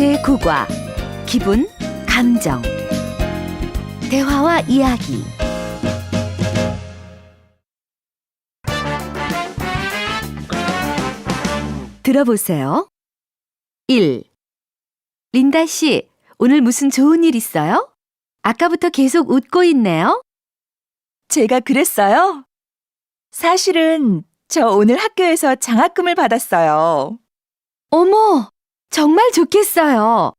제9과 기분, 감정. 대화와 이야기. 들어보세요. 1. 린다 씨, 오늘 무슨 좋은 일 있어요? 아까부터 계속 웃고 있네요. 제가 그랬어요? 사실은 저 오늘 학교에서 장학금을 받았어요. 어머, 정말 좋겠어요.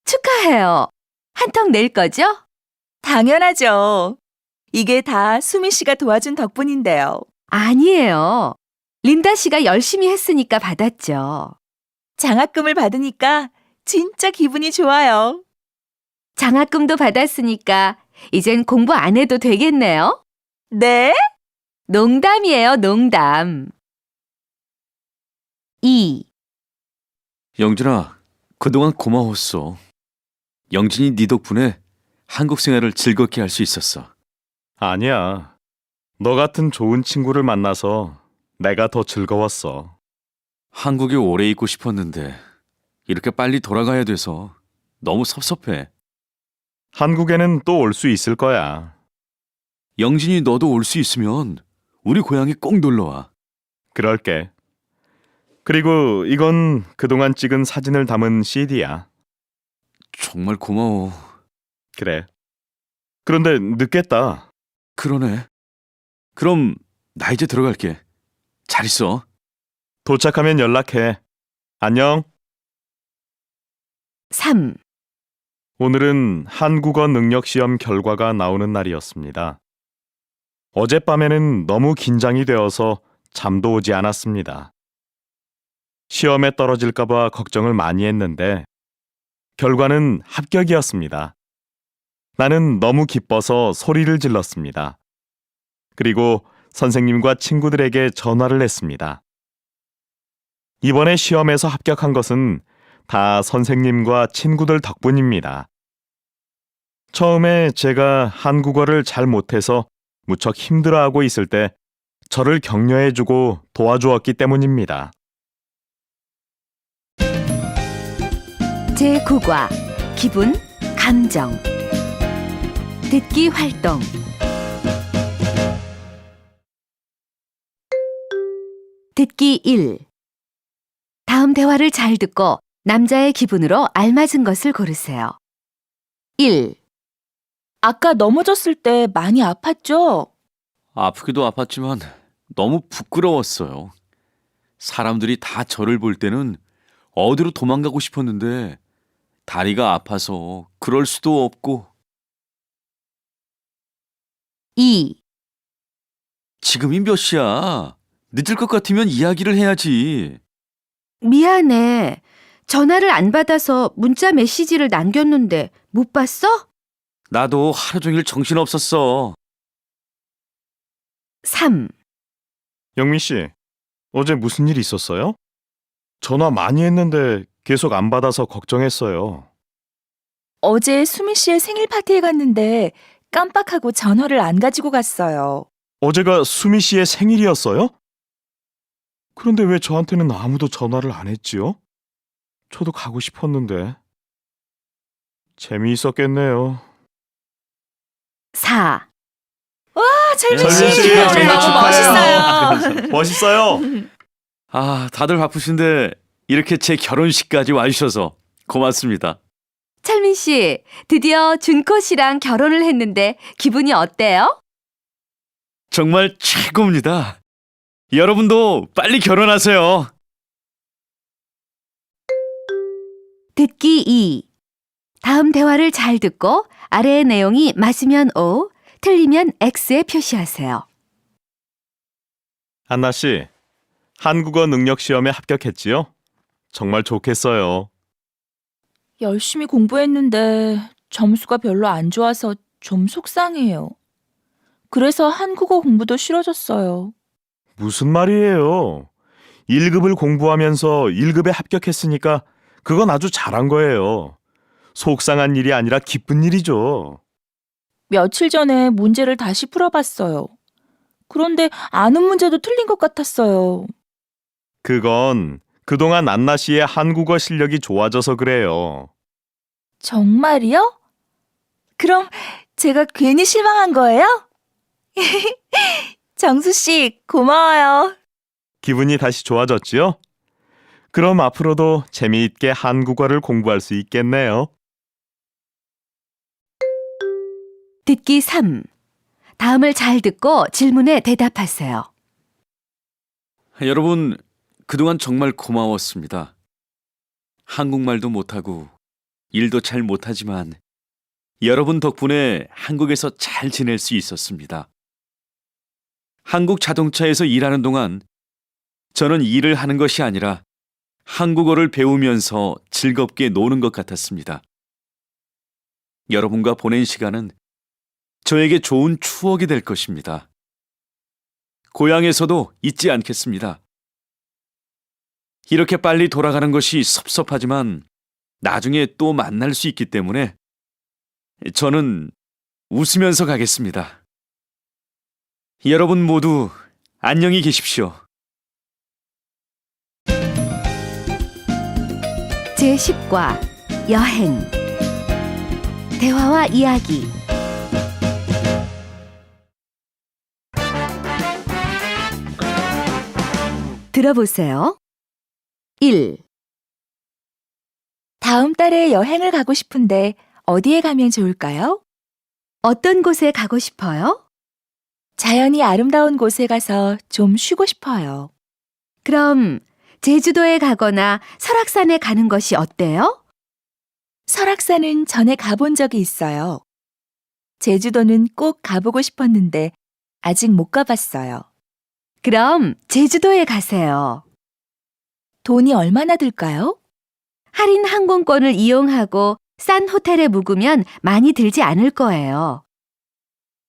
축하해요. 한턱 낼 거죠? 당연하죠. 이게 다 수미 씨가 도와준 덕분인데요. 아니에요. 린다 씨가 열심히 했으니까 받았죠. 장학금을 받으니까 진짜 기분이 좋아요. 장학금도 받았으니까 이젠 공부 안 해도 되겠네요. 네? 농담이에요, 농담. 2. 영준아, 그동안 고마웠어. 영진이 네 덕분에 한국 생활을 즐겁게 할 수 있었어. 아니야. 너 같은 좋은 친구를 만나서 내가 더 즐거웠어. 한국에 오래 있고 싶었는데 이렇게 빨리 돌아가야 돼서 너무 섭섭해. 한국에는 또 올 수 있을 거야. 영진이 너도 올 수 있으면 우리 고향에 꼭 놀러와. 그럴게. 그리고 이건 그동안 찍은 사진을 담은 CD야. 정말 고마워. 그래. 그런데 늦겠다. 그러네. 그럼 나 이제 들어갈게. 잘 있어. 도착하면 연락해. 안녕. 3. 오늘은 한국어 능력 시험 결과가 나오는 날이었습니다. 어젯밤에는 너무 긴장이 되어서 잠도 오지 않았습니다. 시험에 떨어질까봐 걱정을 많이 했는데 결과는 합격이었습니다. 나는 너무 기뻐서 소리를 질렀습니다. 그리고 선생님과 친구들에게 전화를 했습니다. 이번에 시험에서 합격한 것은 다 선생님과 친구들 덕분입니다. 처음에 제가 한국어를 잘 못해서 무척 힘들어하고 있을 때 저를 격려해주고 도와주었기 때문입니다. 제9과 기분, 감정. 듣기 활동. 듣기 1. 다음 대화를 잘 듣고 남자의 기분으로 알맞은 것을 고르세요. 1. 아까 넘어졌을 때 많이 아팠죠? 아프기도 아팠지만 너무 부끄러웠어요. 사람들이 다 저를 볼 때는 어디로 도망가고 싶었는데 다리가 아파서 그럴 수도 없고. 2. 지금이 몇 시야? 늦을 것 같으면 이야기를 해야지. 미안해. 전화를 안 받아서 문자 메시지를 남겼는데 못 봤어? 나도 하루 종일 정신없었어. 3. 영민 씨, 어제 무슨 일 있었어요? 전화 많이 했는데 계속 안 받아서 걱정했어요. 어제 수미 씨의 생일 파티에 갔는데 깜빡하고 전화를 안 가지고 갔어요. 어제가 수미 씨의 생일이었어요? 그런데 왜 저한테는 아무도 전화를 안 했지요? 저도 가고 싶었는데. 재미있었겠네요. 4. 철민 씨, 철민 씨, 오늘 정말 너무 축하해요. 멋있어요. 멋있어요. 아, 다들 바쁘신데 이렇게 제 결혼식까지 와주셔서 고맙습니다. 철민 씨, 드디어 준코 씨랑 결혼을 했는데 기분이 어때요? 정말 최고입니다. 여러분도 빨리 결혼하세요. 듣기 2. 다음 대화를 잘 듣고 아래의 내용이 맞으면 O, 틀리면 X에 표시하세요. 안나 씨, 한국어 능력 시험에 합격했지요? 정말 좋겠어요. 열심히 공부했는데 점수가 별로 안 좋아서 좀 속상해요. 그래서 한국어 공부도 싫어졌어요. 무슨 말이에요? 1급을 공부하면서 1급에 합격했으니까 그건 아주 잘한 거예요. 속상한 일이 아니라 기쁜 일이죠. 며칠 전에 문제를 다시 풀어봤어요. 그런데 아는 문제도 틀린 것 같았어요. 그건 그동안 안나 씨의 한국어 실력이 좋아져서 그래요. 정말이요? 그럼 제가 괜히 실망한 거예요? 정수 씨, 고마워요. 기분이 다시 좋아졌지요? 그럼 앞으로도 재미있게 한국어를 공부할 수 있겠네요. 듣기 3. 다음을 잘 듣고 질문에 대답하세요. 여러분, 그동안 정말 고마웠습니다. 한국말도 못하고 일도 잘 못하지만 여러분 덕분에 한국에서 잘 지낼 수 있었습니다. 한국 자동차에서 일하는 동안 저는 일을 하는 것이 아니라 한국어를 배우면서 즐겁게 노는 것 같았습니다. 여러분과 보낸 시간은 저에게 좋은 추억이 될 것입니다. 고향에서도 잊지 않겠습니다. 이렇게 빨리 돌아가는 것이 섭섭하지만 나중에 또 만날 수 있기 때문에 저는 웃으면서 가겠습니다. 여러분 모두 안녕히 계십시오. 제10과 여행 대화와 이야기 들어보세요. 1. 다음 달에 여행을 가고 싶은데 어디에 가면 좋을까요? 어떤 곳에 가고 싶어요? 자연이 아름다운 곳에 가서 좀 쉬고 싶어요. 그럼 제주도에 가거나 설악산에 가는 것이 어때요? 설악산은 전에 가본 적이 있어요. 제주도는 꼭 가보고 싶었는데 아직 못 가봤어요. 그럼 제주도에 가세요. 돈이 얼마나 들까요? 할인 항공권을 이용하고 싼 호텔에 묵으면 많이 들지 않을 거예요.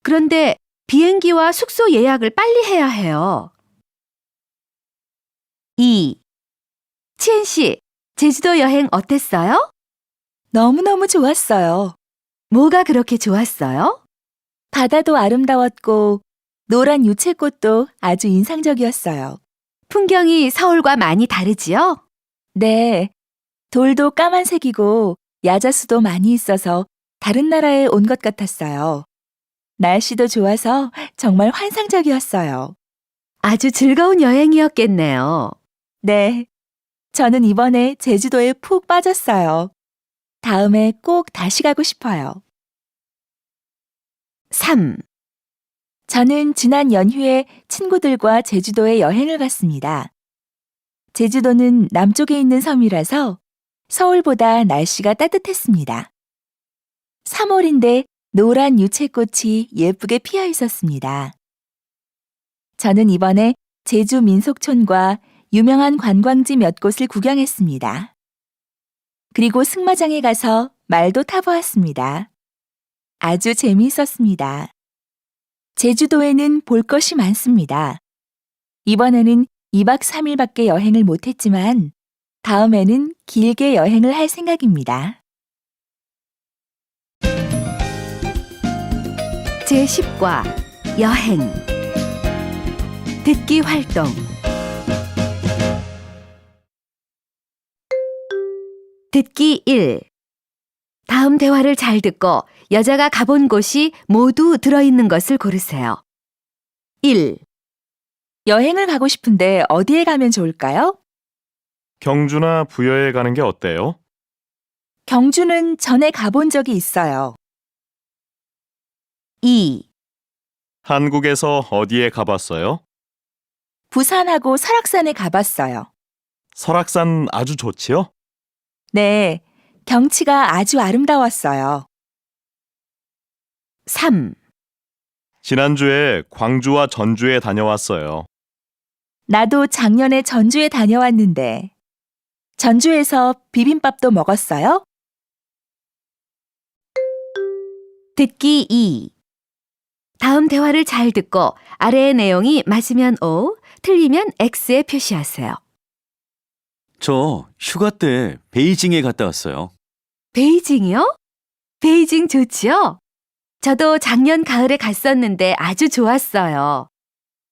그런데 비행기와 숙소 예약을 빨리 해야 해요. 2. 치엔 씨, 제주도 여행 어땠어요? 너무너무 좋았어요. 뭐가 그렇게 좋았어요? 바다도 아름다웠고 노란 유채꽃도 아주 인상적이었어요. 풍경이 서울과 많이 다르지요? 네, 돌도 까만색이고 야자수도 많이 있어서 다른 나라에 온 것 같았어요. 날씨도 좋아서 정말 환상적이었어요. 아주 즐거운 여행이었겠네요. 네, 저는 이번에 제주도에 푹 빠졌어요. 다음에 꼭 다시 가고 싶어요. 3. 저는 지난 연휴에 친구들과 제주도에 여행을 갔습니다. 제주도는 남쪽에 있는 섬이라서 서울보다 날씨가 따뜻했습니다. 3월인데 노란 유채꽃이 예쁘게 피어 있었습니다. 저는 이번에 제주 민속촌과 유명한 관광지 몇 곳을 구경했습니다. 그리고 승마장에 가서 말도 타보았습니다. 아주 재미있었습니다. 제주도에는 볼 것이 많습니다. 이번에는 2박 3일밖에 여행을 못했지만 다음에는 길게 여행을 할 생각입니다. 제10과 여행 듣기 활동 듣기 1. 다음 대화를 잘 듣고 여자가 가본 곳이 모두 들어있는 것을 고르세요. 1. 여행을 가고 싶은데 어디에 가면 좋을까요? 경주나 부여에 가는 게 어때요? 경주는 전에 가본 적이 있어요. 2. 한국에서 어디에 가봤어요? 부산하고 설악산에 가봤어요. 설악산 아주 좋지요? 네, 경치가 아주 아름다웠어요. 3. 지난주에 광주와 전주에 다녀왔어요. 나도 작년에 전주에 다녀왔는데 전주에서 비빔밥도 먹었어요? 듣기 2. 다음 대화를 잘 듣고 아래의 내용이 맞으면 O, 틀리면 X에 표시하세요. 저 휴가 때 베이징에 갔다 왔어요. 베이징이요? 베이징 좋지요? 저도 작년 가을에 갔었는데 아주 좋았어요.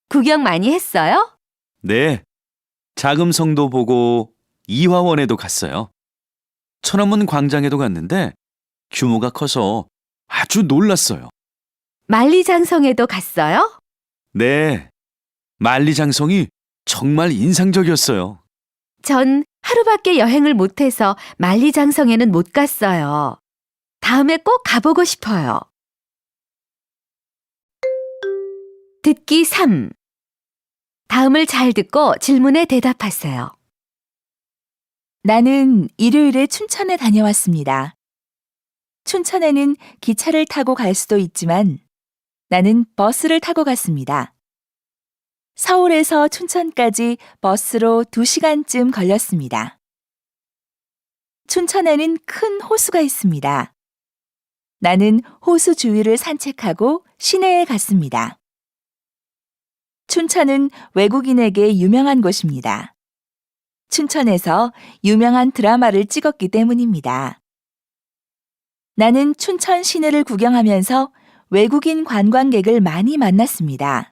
구경 많이 했어요? 네, 자금성도 보고 이화원에도 갔어요. 천안문 광장에도 갔는데 규모가 커서 아주 놀랐어요. 만리장성에도 갔어요? 네, 만리장성이 정말 인상적이었어요. 전 하루밖에 여행을 못해서 만리장성에는 못 갔어요. 다음에 꼭 가보고 싶어요. 듣기 3. 다음을 잘 듣고 질문에 대답하세요. 나는 일요일에 춘천에 다녀왔습니다. 춘천에는 기차를 타고 갈 수도 있지만 나는 버스를 타고 갔습니다. 서울에서 춘천까지 버스로 2시간쯤 걸렸습니다. 춘천에는 큰 호수가 있습니다. 나는 호수 주위를 산책하고 시내에 갔습니다. 춘천은 외국인에게 유명한 곳입니다. 춘천에서 유명한 드라마를 찍었기 때문입니다. 나는 춘천 시내를 구경하면서 외국인 관광객을 많이 만났습니다.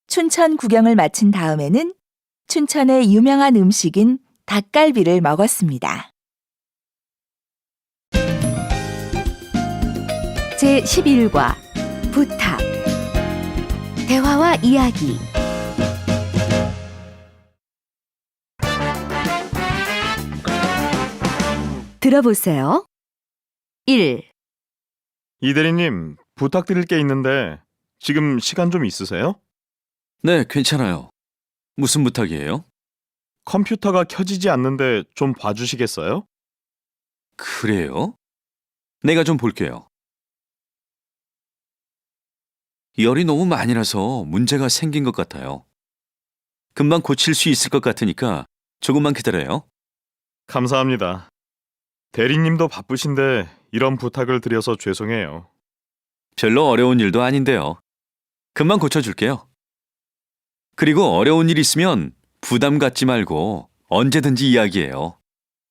춘천 구경을 마친 다음에는 춘천의 유명한 음식인 닭갈비를 먹었습니다. 제11과 부탁. 대화와 이야기. 들어보세요. 1. 이 대리님, 부탁드릴 게 있는데 지금 시간 좀 있으세요? 네, 괜찮아요. 무슨 부탁이에요? 컴퓨터가 켜지지 않는데 좀 봐주시겠어요? 그래요? 내가 좀 볼게요. 열이 너무 많이 나서 문제가 생긴 것 같아요. 금방 고칠 수 있을 것 같으니까 조금만 기다려요. 감사합니다. 대리님도 바쁘신데 이런 부탁을 드려서 죄송해요. 별로 어려운 일도 아닌데요. 금방 고쳐줄게요. 그리고 어려운 일 있으면 부담 갖지 말고 언제든지 이야기해요.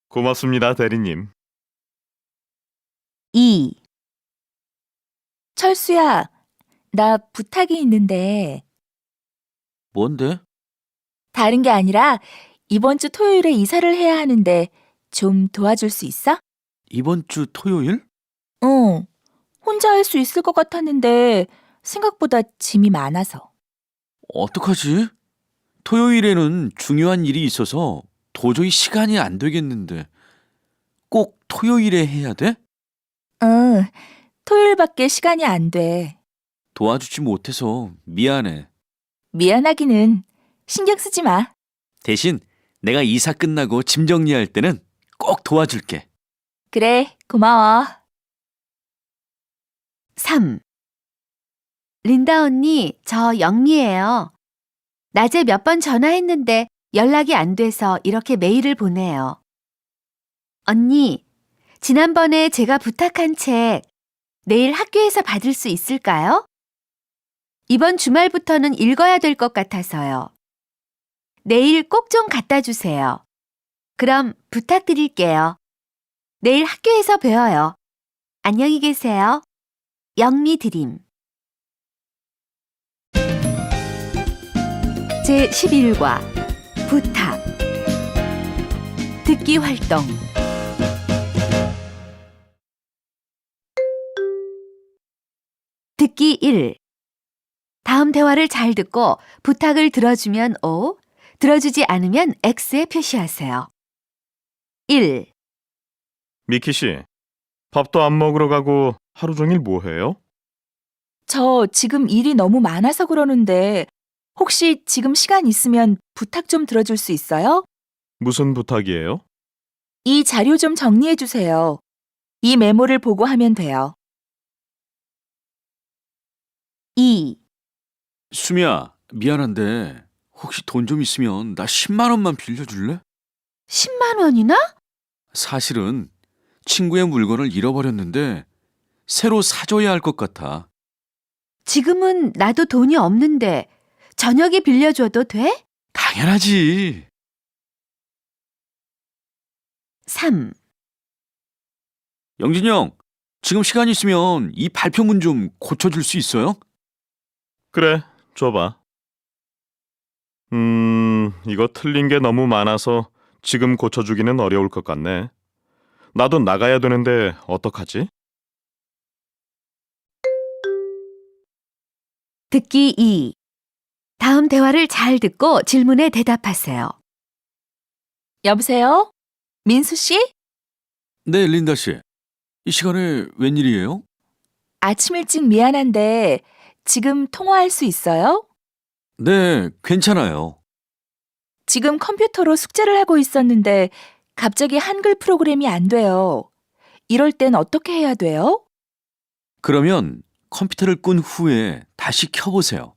고맙습니다, 대리님. 2. 철수야, 나 부탁이 있는데 뭔데? 다른 게 아니라 이번 주 토요일에 이사를 해야 하는데 좀 도와줄 수 있어? 이번 주 토요일? 응. 혼자 할 수 있을 것 같았는데 생각보다 짐이 많아서. 어떡하지? 토요일에는 중요한 일이 있어서 도저히 시간이 안 되겠는데 꼭 토요일에 해야 돼? 응. 토요일밖에 시간이 안 돼. 도와주지 못해서 미안해. 미안하기는 신경 쓰지 마. 대신 내가 이사 끝나고 짐 정리할 때는 꼭 도와줄게. 그래, 고마워. 3. 린다 언니, 저 영미예요. 낮에 몇 번 전화했는데 연락이 안 돼서 이렇게 메일을 보내요. 언니, 지난번에 제가 부탁한 책 내일 학교에서 받을 수 있을까요? 이번 주말부터는 읽어야 될 것 같아서요. 내일 꼭 좀 갖다 주세요. 그럼 부탁드릴게요. 내일 학교에서 봬요. 안녕히 계세요. 영미 드림. 제11과 부탁. 듣기 활동. 듣기 1. 다음 대화를 잘 듣고 부탁을 들어주면 O, 들어주지 않으면 X에 표시하세요. 1. 미키 씨, 밥도 안 먹으러 가고 하루 종일 뭐 해요? 저 지금 일이 너무 많아서 그러는데 혹시 지금 시간 있으면 부탁 좀 들어줄 수 있어요? 무슨 부탁이에요? 이 자료 좀 정리해 주세요. 이 메모를 보고 하면 돼요. 2. 수미야, 미안한데 혹시 돈 좀 있으면 나 10만 원만 빌려줄래? 10만 원이나? 사실은 친구의 물건을 잃어버렸는데 새로 사줘야 할 것 같아. 지금은 나도 돈이 없는데 저녁에 빌려줘도 돼? 당연하지. 3. 영진이 형, 지금 시간 있으면 이 발표문 좀 고쳐줄 수 있어요? 그래, 줘봐. 이거 틀린 게 너무 많아서 지금 고쳐주기는 어려울 것 같네. 나도 나가야 되는데 어떡하지? 듣기 2. 다음 대화를 잘 듣고 질문에 대답하세요. 여보세요? 민수 씨? 네, 린다 씨. 이 시간에 웬일이에요? 아침 일찍 미안한데 지금 통화할 수 있어요? 네, 괜찮아요. 지금 컴퓨터로 숙제를 하고 있었는데 갑자기 한글 프로그램이 안 돼요. 이럴 땐 어떻게 해야 돼요? 그러면 컴퓨터를 끈 후에 다시 켜보세요.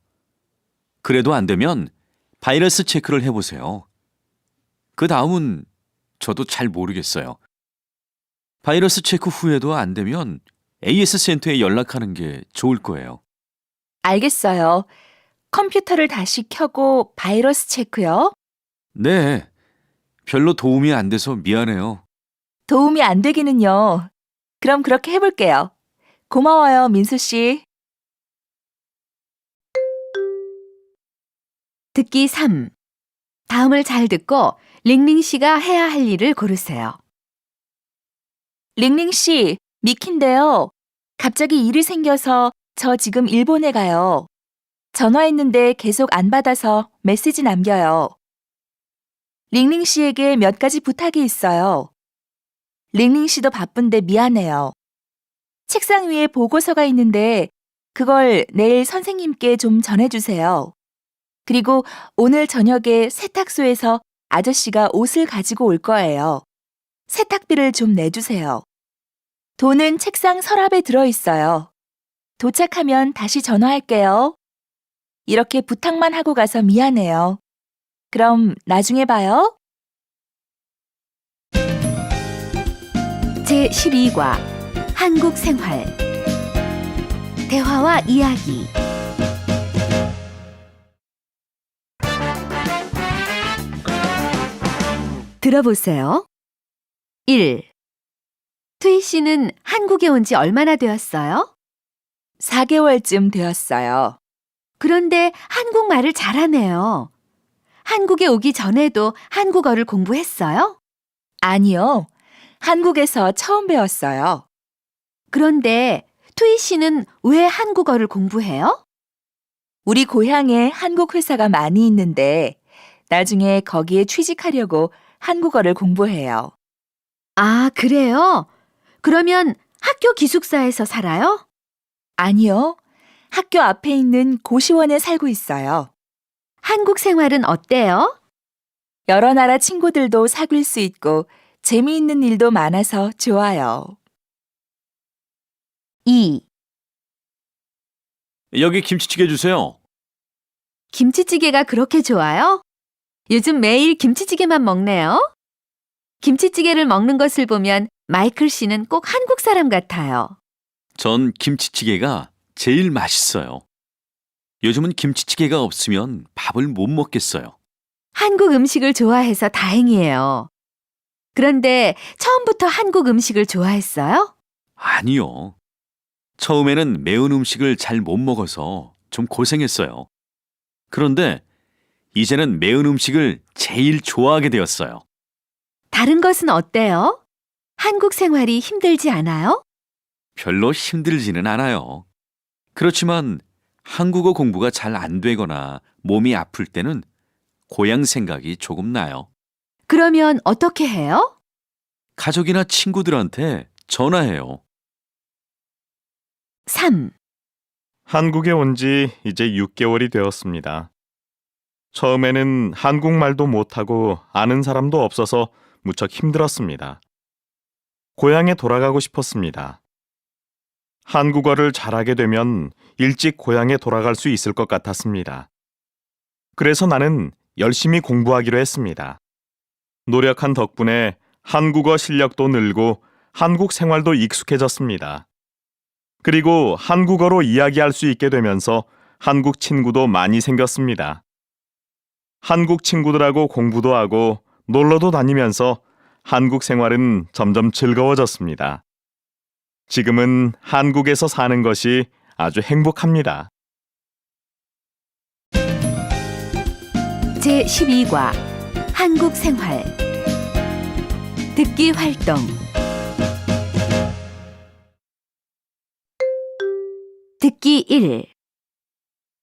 그래도 안 되면 바이러스 체크를 해보세요. 그 다음은 저도 잘 모르겠어요. 바이러스 체크 후에도 안 되면 AS 센터에 연락하는 게 좋을 거예요. 알겠어요. 컴퓨터를 다시 켜고 바이러스 체크요? 네, 별로 도움이 안 돼서 미안해요. 도움이 안 되기는요. 그럼 그렇게 해볼게요. 고마워요, 민수 씨. 듣기 3. 다음을 잘 듣고 링링 씨가 해야 할 일을 고르세요. 링링 씨, 미키인데요. 갑자기 일이 생겨서 저 지금 일본에 가요. 전화했는데 계속 안 받아서 메시지 남겨요. 링링 씨에게 몇 가지 부탁이 있어요. 링링 씨도 바쁜데 미안해요. 책상 위에 보고서가 있는데 그걸 내일 선생님께 좀 전해주세요. 그리고 오늘 저녁에 세탁소에서 아저씨가 옷을 가지고 올 거예요. 세탁비를 좀 내주세요. 돈은 책상 서랍에 들어있어요. 도착하면 다시 전화할게요. 이렇게 부탁만 하고 가서 미안해요. 그럼 나중에 봐요. 제12과 한국 생활 대화와 이야기 들어보세요. 1. 투이 씨는 한국에 온 지 얼마나 되었어요? 4개월쯤 되었어요. 그런데 한국말을 잘하네요. 한국에 오기 전에도 한국어를 공부했어요? 아니요. 한국에서 처음 배웠어요. 그런데 투이 씨는 왜 한국어를 공부해요? 우리 고향에 한국 회사가 많이 있는데 나중에 거기에 취직하려고 한국어를 공부해요. 아, 그래요? 그러면 학교 기숙사에서 살아요? 아니요. 학교 앞에 있는 고시원에 살고 있어요. 한국 생활은 어때요? 여러 나라 친구들도 사귈 수 있고 재미있는 일도 많아서 좋아요. 2. 여기 김치찌개 주세요. 김치찌개가 그렇게 좋아요? 요즘 매일 김치찌개만 먹네요. 김치찌개를 먹는 것을 보면 마이클 씨는 꼭 한국 사람 같아요. 전 김치찌개가 제일 맛있어요. 요즘은 김치찌개가 없으면 밥을 못 먹겠어요. 한국 음식을 좋아해서 다행이에요. 그런데 처음부터 한국 음식을 좋아했어요? 아니요. 처음에는 매운 음식을 잘 못 먹어서 좀 고생했어요. 그런데 이제는 매운 음식을 제일 좋아하게 되었어요. 다른 것은 어때요? 한국 생활이 힘들지 않아요? 별로 힘들지는 않아요. 그렇지만 한국어 공부가 잘 안 되거나 몸이 아플 때는 고향 생각이 조금 나요. 그러면 어떻게 해요? 가족이나 친구들한테 전화해요. 3. 한국에 온 지 이제 6개월이 되었습니다. 처음에는 한국말도 못하고 아는 사람도 없어서 무척 힘들었습니다. 고향에 돌아가고 싶었습니다. 한국어를 잘하게 되면 일찍 고향에 돌아갈 수 있을 것 같았습니다. 그래서 나는 열심히 공부하기로 했습니다. 노력한 덕분에 한국어 실력도 늘고 한국 생활도 익숙해졌습니다. 그리고 한국어로 이야기할 수 있게 되면서 한국 친구도 많이 생겼습니다. 한국 친구들하고 공부도 하고 놀러도 다니면서 한국 생활은 점점 즐거워졌습니다. 지금은 한국에서 사는 것이 아주 행복합니다. 제12과 한국 생활 듣기 활동 듣기 1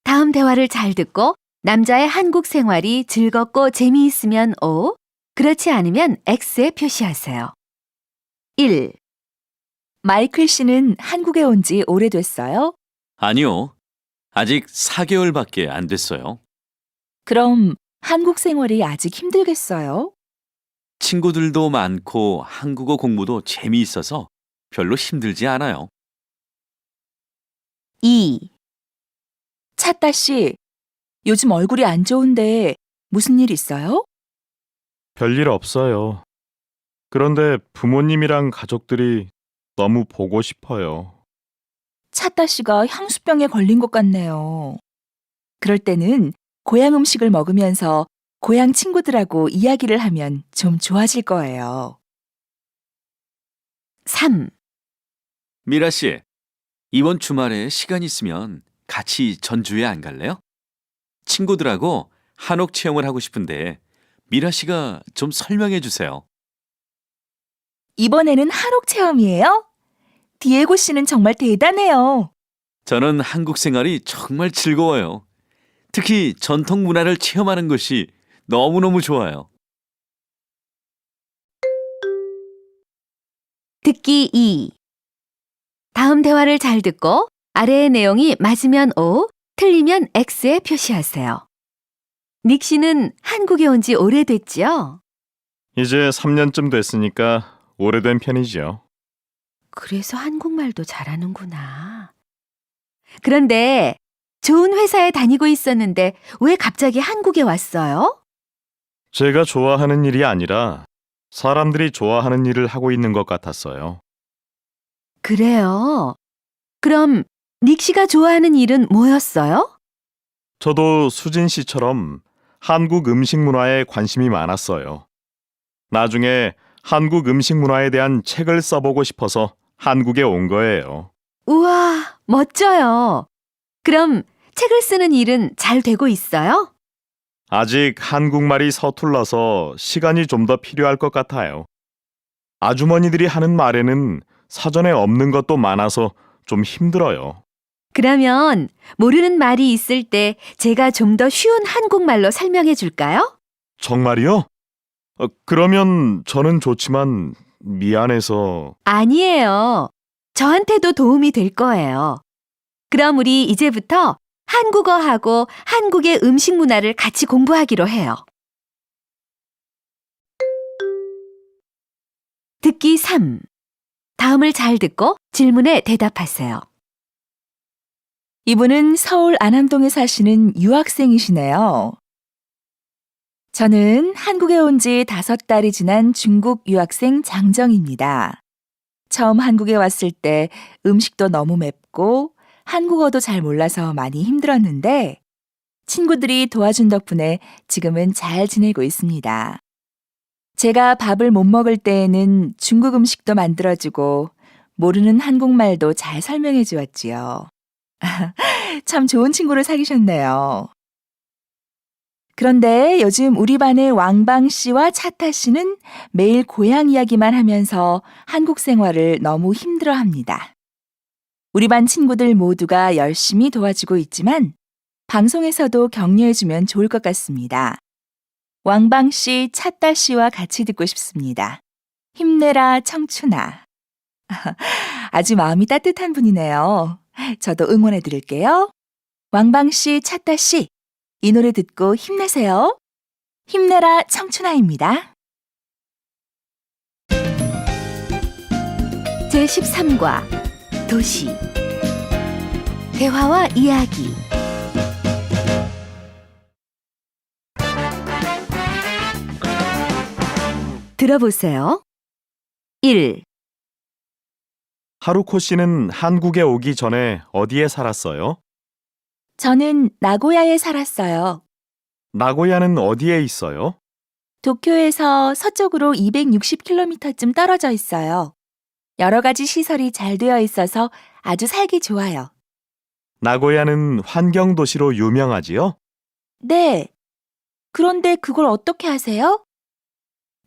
다음 대화를 잘 듣고 남자의 한국 생활이 즐겁고 재미있으면 O, 그렇지 않으면 X에 표시하세요. 1. 마이클 씨는 한국에 온 지 오래됐어요? 아니요. 아직 4개월밖에 안 됐어요. 그럼 한국 생활이 아직 힘들겠어요? 친구들도 많고 한국어 공부도 재미있어서 별로 힘들지 않아요. 2. 차따 씨, 요즘 얼굴이 안 좋은데 무슨 일 있어요? 별일 없어요. 그런데 부모님이랑 가족들이 너무 보고 싶어요. 차따 씨가 향수병에 걸린 것 같네요. 그럴 때는 고향 음식을 먹으면서 고향 친구들하고 이야기를 하면 좀 좋아질 거예요. 3. 미라 씨, 이번 주말에 시간 있으면 같이 전주에 안 갈래요? 친구들하고 한옥 체험을 하고 싶은데 미라 씨가 좀 설명해 주세요. 이번에는 한옥 체험이에요? 디에고 씨는 정말 대단해요. 저는 한국 생활이 정말 즐거워요. 특히 전통 문화를 체험하는 것이 너무너무 좋아요. 듣기 2 다음 대화를 잘 듣고 아래의 내용이 맞으면 O, 틀리면 X에 표시하세요. 닉 씨는 한국에 온 지 오래됐지요? 이제 3년쯤 됐으니까 오래된 편이지요. 그래서 한국말도 잘하는구나. 그런데 좋은 회사에 다니고 있었는데 왜 갑자기 한국에 왔어요? 제가 좋아하는 일이 아니라 사람들이 좋아하는 일을 하고 있는 것 같았어요. 그래요. 그럼 닉 씨가 좋아하는 일은 뭐였어요? 저도 수진 씨처럼 한국 음식 문화에 관심이 많았어요. 나중에 한국 음식 문화에 대한 책을 써보고 싶어서 한국에 온 거예요. 우와, 멋져요. 그럼 책을 쓰는 일은 잘 되고 있어요? 아직 한국말이 서툴러서 시간이 좀 더 필요할 것 같아요. 아주머니들이 하는 말에는 사전에 없는 것도 많아서 좀 힘들어요. 그러면 모르는 말이 있을 때 제가 좀 더 쉬운 한국말로 설명해 줄까요? 정말이요? 그러면 저는 좋지만 미안해서. 아니에요. 저한테도 도움이 될 거예요. 그럼 우리 이제부터 한국어하고 한국의 음식 문화를 같이 공부하기로 해요. 듣기 3. 다음을 잘 듣고 질문에 대답하세요. 이분은 서울 안암동에 사시는 유학생이시네요. 저는 한국에 온 지 5달이 지난 중국 유학생 장정입니다. 처음 한국에 왔을 때 음식도 너무 맵고 한국어도 잘 몰라서 많이 힘들었는데 친구들이 도와준 덕분에 지금은 잘 지내고 있습니다. 제가 밥을 못 먹을 때에는 중국 음식도 만들어주고 모르는 한국말도 잘 설명해 주었지요. 참 좋은 친구를 사귀셨네요. 그런데 요즘 우리 반의 왕방 씨와 차타 씨는 매일 고향 이야기만 하면서 한국 생활을 너무 힘들어 합니다. 우리 반 친구들 모두가 열심히 도와주고 있지만 방송에서도 격려해주면 좋을 것 같습니다. 왕방 씨, 차따 씨와 같이 듣고 싶습니다. 힘내라 청춘아. 아주 마음이 따뜻한 분이네요. 저도 응원해 드릴게요. 왕방 씨, 차따 씨, 이 노래 듣고 힘내세요. 힘내라 청춘아입니다. 제13과 도시 대화와 이야기 들어보세요. 1. 하루코 씨는 한국에 오기 전에 어디에 살았어요? 저는 나고야에 살았어요. 나고야는 어디에 있어요? 도쿄에서 서쪽으로 260km쯤 떨어져 있어요. 여러 가지 시설이 잘 되어 있어서 아주 살기 좋아요. 나고야는 환경도시로 유명하지요? 네. 그런데 그걸 어떻게 하세요?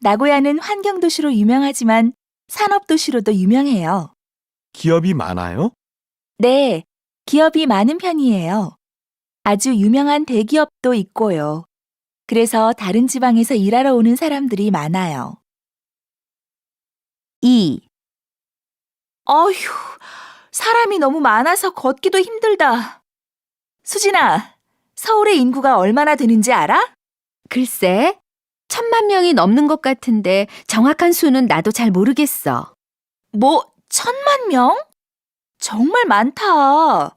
나고야는 환경도시로 유명하지만 산업도시로도 유명해요. 기업이 많아요? 네, 기업이 많은 편이에요. 아주 유명한 대기업도 있고요. 그래서 다른 지방에서 일하러 오는 사람들이 많아요. 2. 어휴, 사람이 너무 많아서 걷기도 힘들다. 수진아, 서울의 인구가 얼마나 되는지 알아? 글쎄, 1,000만 명이 넘는 것 같은데 정확한 수는 나도 잘 모르겠어. 뭐, 1,000만 명? 정말 많다.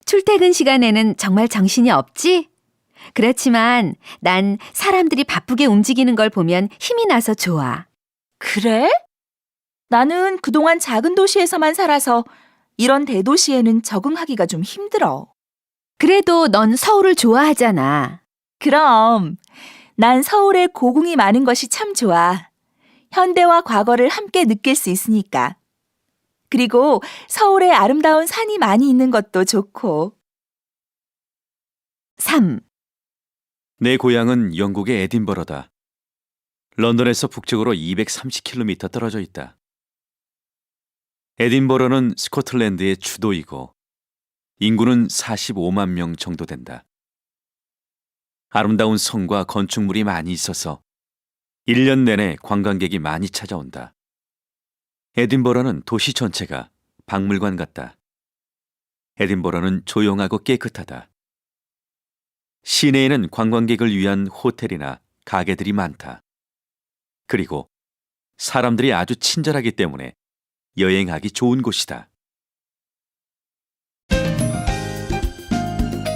출퇴근 시간에는 정말 정신이 없지? 그렇지만 난 사람들이 바쁘게 움직이는 걸 보면 힘이 나서 좋아. 그래? 나는 그동안 작은 도시에서만 살아서 이런 대도시에는 적응하기가 좀 힘들어. 그래도 넌 서울을 좋아하잖아. 그럼, 난 서울의 고궁이 많은 것이 참 좋아. 현대와 과거를 함께 느낄 수 있으니까. 그리고 서울에 아름다운 산이 많이 있는 것도 좋고. 3. 내 고향은 영국의 에딘버러다. 런던에서 북쪽으로 230km 떨어져 있다. 에딘버러는 스코틀랜드의 주도이고 인구는 45만 명 정도 된다. 아름다운 성과 건축물이 많이 있어서 1년 내내 관광객이 많이 찾아온다. 에딘버러는 도시 전체가 박물관 같다. 에딘버러는 조용하고 깨끗하다. 시내에는 관광객을 위한 호텔이나 가게들이 많다. 그리고 사람들이 아주 친절하기 때문에 여행하기 좋은 곳이다.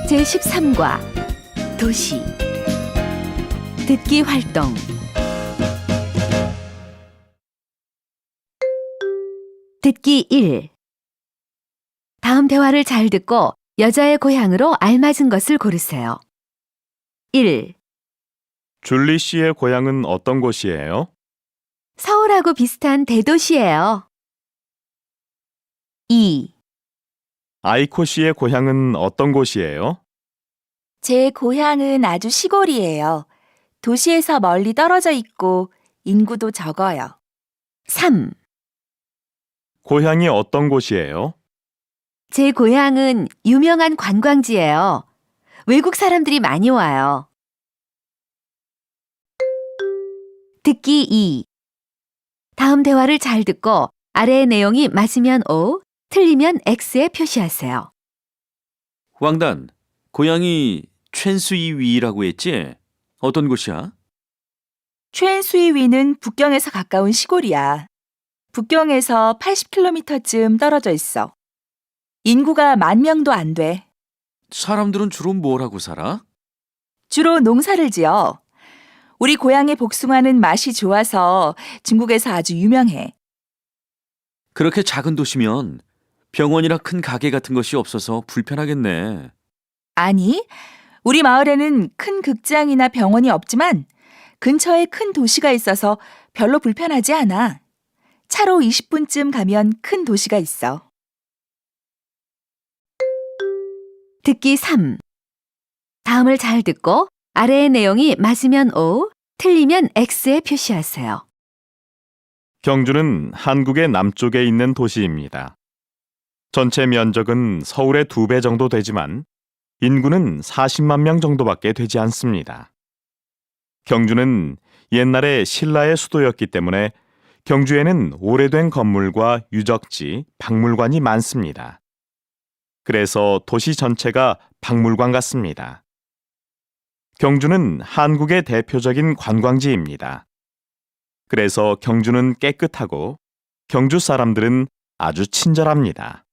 제13과 도시 듣기 활동 듣기 1. 다음 대화를 잘 듣고 여자의 고향으로 알맞은 것을 고르세요. 1. 줄리 씨의 고향은 어떤 곳이에요? 서울하고 비슷한 대도시예요. 2. 아이코 씨의 고향은 어떤 곳이에요? 제 고향은 아주 시골이에요. 도시에서 멀리 떨어져 있고 인구도 적어요. 3. 고향이 어떤 곳이에요? 제 고향은 유명한 관광지예요. 외국 사람들이 많이 와요. 듣기 2. 다음 대화를 잘 듣고 아래의 내용이 맞으면 O, 틀리면 X에 표시하세요. 왕단, 고향이 촨수이위라고 했지? 어떤 곳이야? 최엔수이위는 북경에서 가까운 시골이야. 북경에서 80km쯤 떨어져 있어. 인구가 10,000명도 안 돼. 사람들은 주로 뭘 하고 살아? 주로 농사를 지어. 우리 고향의 복숭아는 맛이 좋아서 중국에서 아주 유명해. 그렇게 작은 도시면 병원이나 큰 가게 같은 것이 없어서 불편하겠네. 아니, 우리 마을에는 큰 극장이나 병원이 없지만 근처에 큰 도시가 있어서 별로 불편하지 않아. 차로 20분쯤 가면 큰 도시가 있어. 듣기 3. 다음을 잘 듣고 아래의 내용이 맞으면 O, 틀리면 X에 표시하세요. 경주는 한국의 남쪽에 있는 도시입니다. 전체 면적은 서울의 2배 정도 되지만 인구는 40만 명 정도밖에 되지 않습니다. 경주는 옛날에 신라의 수도였기 때문에 경주에는 오래된 건물과 유적지, 박물관이 많습니다. 그래서 도시 전체가 박물관 같습니다. 경주는 한국의 대표적인 관광지입니다. 그래서 경주는 깨끗하고 경주 사람들은 아주 친절합니다.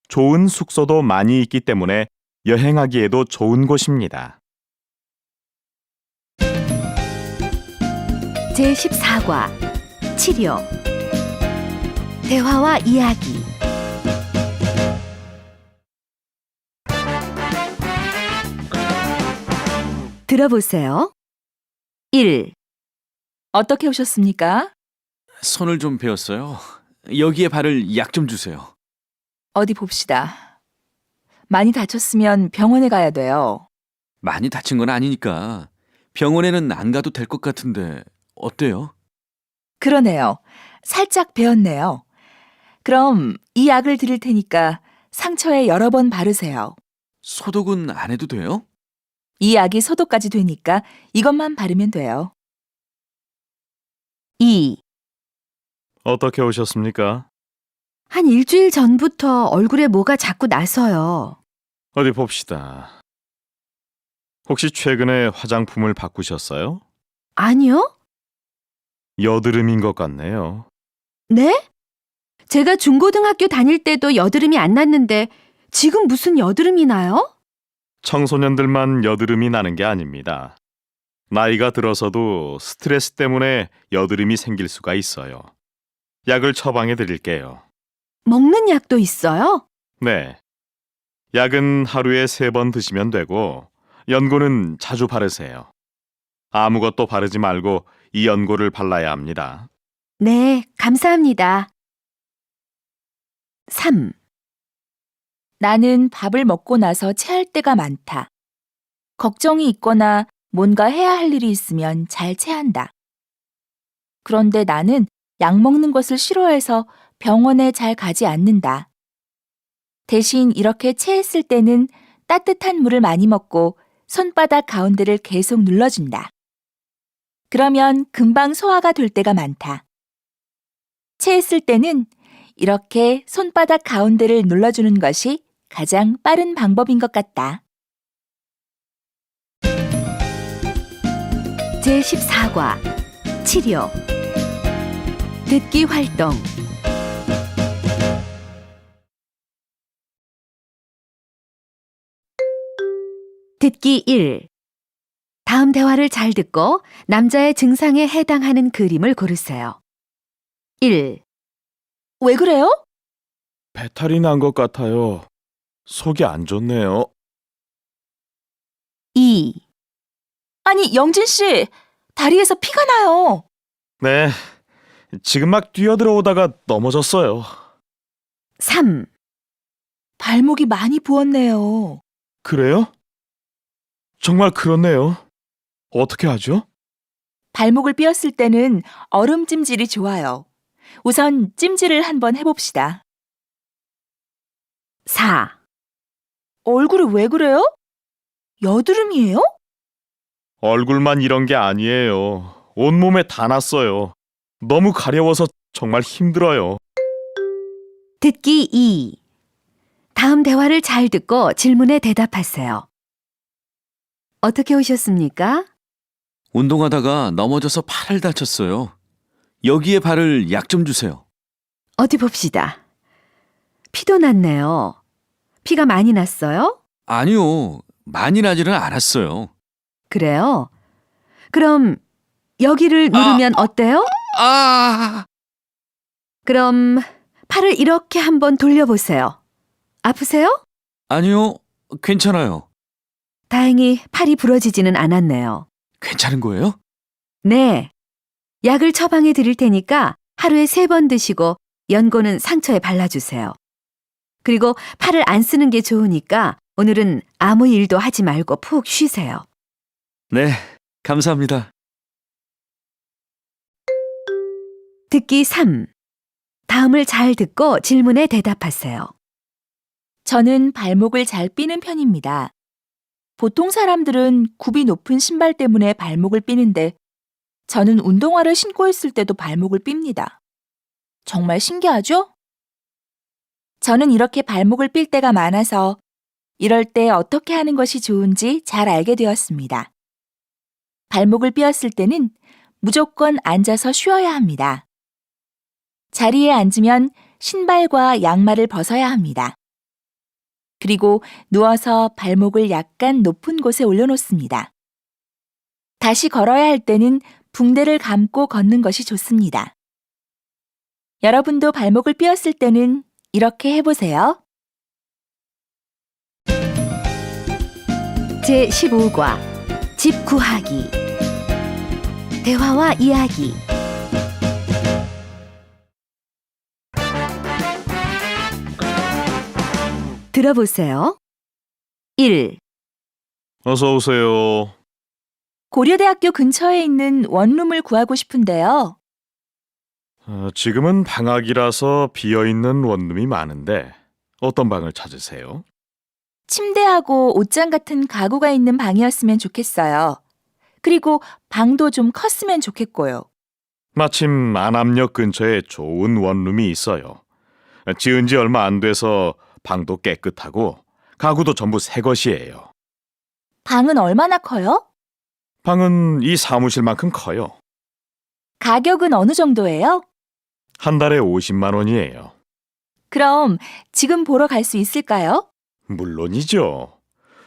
좋은 숙소도 많이 있기 때문에 여행하기에도 좋은 곳입니다. 제14과 치료 대화와 이야기 들어보세요. 1. 어떻게 오셨습니까? 손을 좀 베었어요. 여기에 발을 약 좀 주세요. 어디 봅시다. 많이 다쳤으면 병원에 가야 돼요. 많이 다친 건 아니니까 병원에는 안 가도 될 것 같은데 어때요? 그러네요. 살짝 베었네요. 그럼 이 약을 드릴 테니까 상처에 여러 번 바르세요. 소독은 안 해도 돼요? 이 약이 소독까지 되니까 이것만 바르면 돼요. 2. 어떻게 오셨습니까? 한 일주일 전부터 얼굴에 뭐가 자꾸 나서요. 어디 봅시다. 혹시 최근에 화장품을 바꾸셨어요? 아니요? 여드름인 것 같네요. 네? 제가 중고등학교 다닐 때도 여드름이 안 났는데 지금 무슨 여드름이 나요? 청소년들만 여드름이 나는 게 아닙니다. 나이가 들어서도 스트레스 때문에 여드름이 생길 수가 있어요. 약을 처방해 드릴게요. 먹는 약도 있어요? 네. 약은 하루에 3번 드시면 되고, 연고는 자주 바르세요. 아무것도 바르지 말고 이 연고를 발라야 합니다. 네, 감사합니다. 3. 나는 밥을 먹고 나서 체할 때가 많다. 걱정이 있거나 뭔가 해야 할 일이 있으면 잘 체한다. 그런데 나는 약 먹는 것을 싫어해서 병원에 잘 가지 않는다. 대신 이렇게 체했을 때는 따뜻한 물을 많이 먹고 손바닥 가운데를 계속 눌러준다. 그러면 금방 소화가 될 때가 많다. 체했을 때는 이렇게 손바닥 가운데를 눌러주는 것이 가장 빠른 방법인 것 같다. 제14과 치료 듣기 활동 듣기 1. 다음 대화를 잘 듣고 남자의 증상에 해당하는 그림을 고르세요. 1. 왜 그래요? 배탈이 난 것 같아요. 속이 안 좋네요. 2. 아니, 영진 씨, 다리에서 피가 나요. 네. 지금 막 뛰어들어오다가 넘어졌어요. 3. 발목이 많이 부었네요. 그래요? 정말 그렇네요. 어떻게 하죠? 발목을 삐었을 때는 얼음 찜질이 좋아요. 우선 찜질을 한번 해봅시다. 4. 얼굴이 왜 그래요? 여드름이에요? 얼굴만 이런 게 아니에요. 온몸에 다 났어요. 너무 가려워서 정말 힘들어요. 듣기 2. 다음 대화를 잘 듣고 질문에 대답하세요. 어떻게 오셨습니까? 운동하다가 넘어져서 팔을 다쳤어요. 여기에 바를 약 좀 주세요. 어디 봅시다. 피도 났네요. 피가 많이 났어요? 아니요, 많이 나지는 않았어요. 그래요? 그럼 여기를 누르면 어때요? 아! 그럼 팔을 이렇게 한번 돌려보세요. 아프세요? 아니요, 괜찮아요. 다행히 팔이 부러지지는 않았네요. 괜찮은 거예요? 네. 약을 처방해 드릴 테니까 하루에 3번 드시고 연고는 상처에 발라주세요. 그리고 팔을 안 쓰는 게 좋으니까 오늘은 아무 일도 하지 말고 푹 쉬세요. 네, 감사합니다. 듣기 3. 다음을 잘 듣고 질문에 대답하세요. 저는 발목을 잘 삐는 편입니다. 보통 사람들은 굽이 높은 신발 때문에 발목을 삐는데 저는 운동화를 신고 있을 때도 발목을 삉니다. 정말 신기하죠? 저는 이렇게 발목을 삘 때가 많아서 이럴 때 어떻게 하는 것이 좋은지 잘 알게 되었습니다. 발목을 삐었을 때는 무조건 앉아서 쉬어야 합니다. 자리에 앉으면 신발과 양말을 벗어야 합니다. 그리고 누워서 발목을 약간 높은 곳에 올려놓습니다. 다시 걸어야 할 때는 붕대를 감고 걷는 것이 좋습니다. 여러분도 발목을 삐었을 때는 이렇게 해보세요. 제15과 집 구하기 대화와 이야기 들어보세요. 1. 어서 오세요. 고려대학교 근처에 있는 원룸을 구하고 싶은데요. 지금은 방학이라서 비어있는 원룸이 많은데 어떤 방을 찾으세요? 침대하고 옷장 같은 가구가 있는 방이었으면 좋겠어요. 그리고 방도 좀 컸으면 좋겠고요. 마침 안암역 근처에 좋은 원룸이 있어요. 지은 지 얼마 안 돼서 방도 깨끗하고 가구도 전부 새 것이에요. 방은 얼마나 커요? 방은 이 사무실만큼 커요. 가격은 어느 정도예요? 한 달에 50만 원이에요. 그럼 지금 보러 갈 수 있을까요? 물론이죠.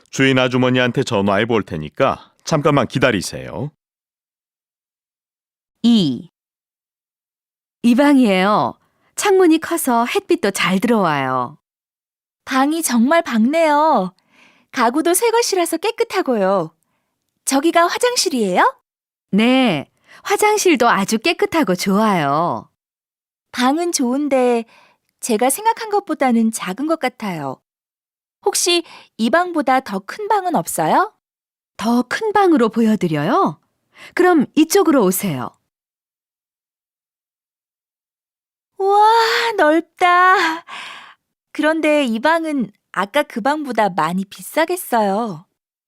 주인 아주머니한테 전화해 볼 테니까 잠깐만 기다리세요. 2. 이 방이에요. 창문이 커서 햇빛도 잘 들어와요. 방이 정말 밝네요. 가구도 새 것이라서 깨끗하고요. 저기가 화장실이에요? 네, 화장실도 아주 깨끗하고 좋아요. 방은 좋은데 제가 생각한 것보다는 작은 것 같아요. 혹시 이 방보다 더 큰 방은 없어요? 더 큰 방으로 보여드려요? 그럼 이쪽으로 오세요. 우와, 넓다. 그런데 이 방은 아까 그 방보다 많이 비싸겠어요.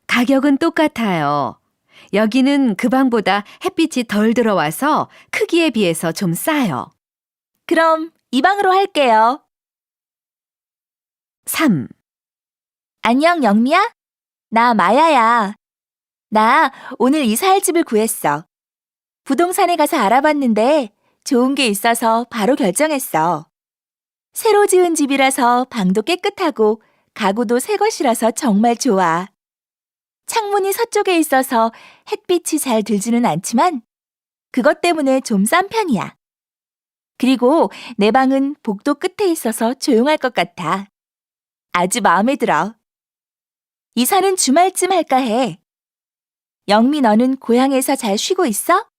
가격은 똑같아요. 여기는 그 방보다 햇빛이 덜 들어와서 크기에 비해서 좀 싸요. 그럼 이 방으로 할게요. 3. 안녕, 영미야? 나 마야야. 나 오늘 이사할 집을 구했어. 부동산에 가서 알아봤는데 좋은 게 있어서 바로 결정했어. 새로 지은 집이라서 방도 깨끗하고 가구도 새 것이라서 정말 좋아. 창문이 서쪽에 있어서 햇빛이 잘 들지는 않지만 그것 때문에 좀 싼 편이야. 그리고 내 방은 복도 끝에 있어서 조용할 것 같아. 아주 마음에 들어. 이사는 주말쯤 할까 해. 영미, 너는 고향에서 잘 쉬고 있어?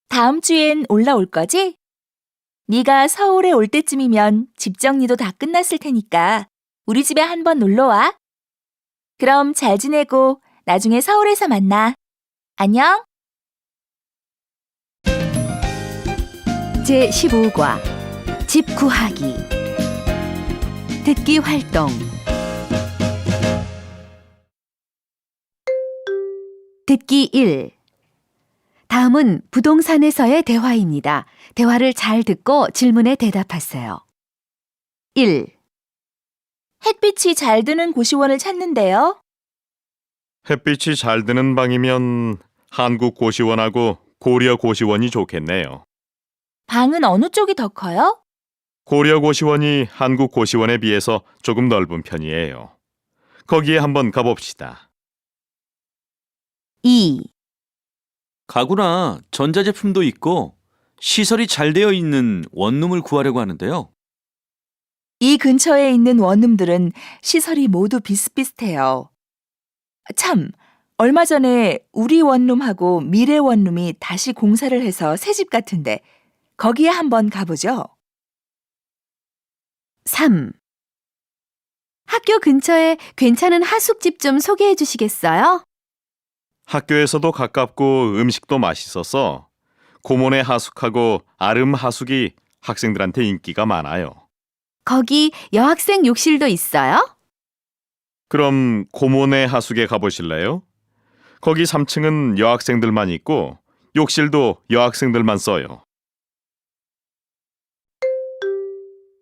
다음 주엔 올라올 거지? 네가 서울에 올 때쯤이면 집 정리도 다 끝났을 테니까 우리 집에 한번 놀러 와. 그럼 잘 지내고 나중에 서울에서 만나. 안녕. 제15과 집 구하기 듣기 활동 듣기 1 다음은 부동산에서의 대화입니다. 대화를 잘 듣고 질문에 대답하세요. 1. 햇빛이 잘 드는 고시원을 찾는데요. 햇빛이 잘 드는 방이면 한국 고시원하고 고려 고시원이 좋겠네요. 방은 어느 쪽이 더 커요? 고려 고시원이 한국 고시원에 비해서 조금 넓은 편이에요. 거기에 한번 가봅시다. 2. 가구나 전자제품도 있고 시설이 잘 되어 있는 원룸을 구하려고 하는데요. 이 근처에 있는 원룸들은 시설이 모두 비슷비슷해요. 참, 얼마 전에 우리 원룸하고 미래 원룸이 다시 공사를 해서 새 집 같은데 거기에 한번 가보죠. 3. 학교 근처에 괜찮은 하숙집 좀 소개해 주시겠어요? 학교에서도 가깝고 음식도 맛있어서 고모네 하숙하고 아름 하숙이 학생들한테 인기가 많아요. 거기 여학생 욕실도 있어요? 그럼 고모네 하숙에 가보실래요? 거기 3층은 여학생들만 있고 욕실도 여학생들만 써요.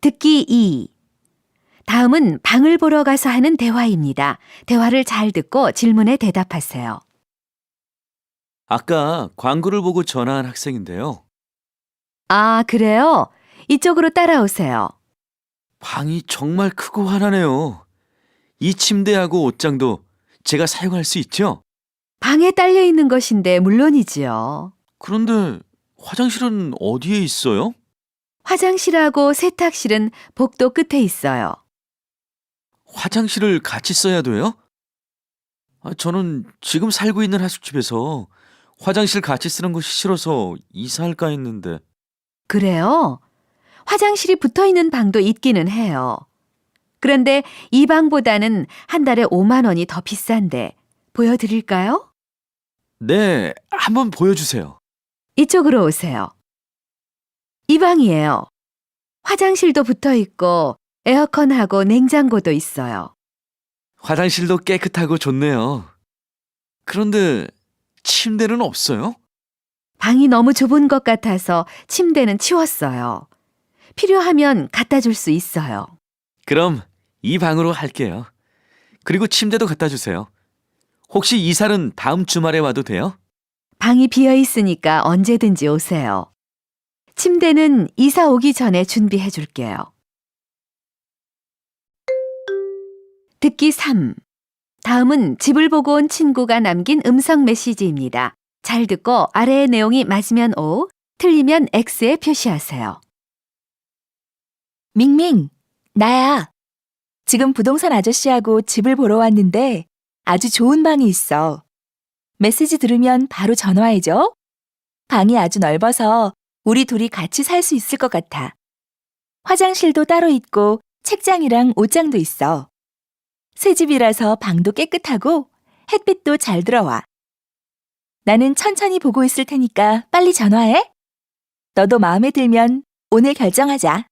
듣기 2. 다음은 방을 보러 가서 하는 대화입니다. 대화를 잘 듣고 질문에 대답하세요. 아까 광고를 보고 전화한 학생인데요. 아, 그래요? 이쪽으로 따라오세요. 방이 정말 크고 환하네요. 이 침대하고 옷장도 제가 사용할 수 있죠? 방에 딸려 있는 것인데 물론이지요. 그런데 화장실은 어디에 있어요? 화장실하고 세탁실은 복도 끝에 있어요. 화장실을 같이 써야 돼요? 저는 지금 살고 있는 하숙집에서 화장실 같이 쓰는 것이 싫어서 이사할까 했는데. 그래요? 화장실이 붙어 있는 방도 있기는 해요. 그런데 이 방보다는 한 달에 5만 원이 더 비싼데 보여드릴까요? 네, 한번 보여주세요. 이쪽으로 오세요. 이 방이에요. 화장실도 붙어 있고 에어컨하고 냉장고도 있어요. 화장실도 깨끗하고 좋네요. 그런데 침대는 없어요? 방이 너무 좁은 것 같아서 침대는 치웠어요. 필요하면 갖다 줄 수 있어요. 그럼 이 방으로 할게요. 그리고 침대도 갖다 주세요. 혹시 이사는 다음 주말에 와도 돼요? 방이 비어 있으니까 언제든지 오세요. 침대는 이사 오기 전에 준비해 줄게요. 듣기 3. 다음은 집을 보고 온 친구가 남긴 음성 메시지입니다. 잘 듣고 아래의 내용이 맞으면 O, 틀리면 X에 표시하세요. 밍밍, 나야. 지금 부동산 아저씨하고 집을 보러 왔는데 아주 좋은 방이 있어. 메시지 들으면 바로 전화해줘. 방이 아주 넓어서 우리 둘이 같이 살 수 있을 것 같아. 화장실도 따로 있고 책장이랑 옷장도 있어. 새 집이라서 방도 깨끗하고 햇빛도 잘 들어와. 나는 천천히 보고 있을 테니까 빨리 전화해. 너도 마음에 들면 오늘 결정하자.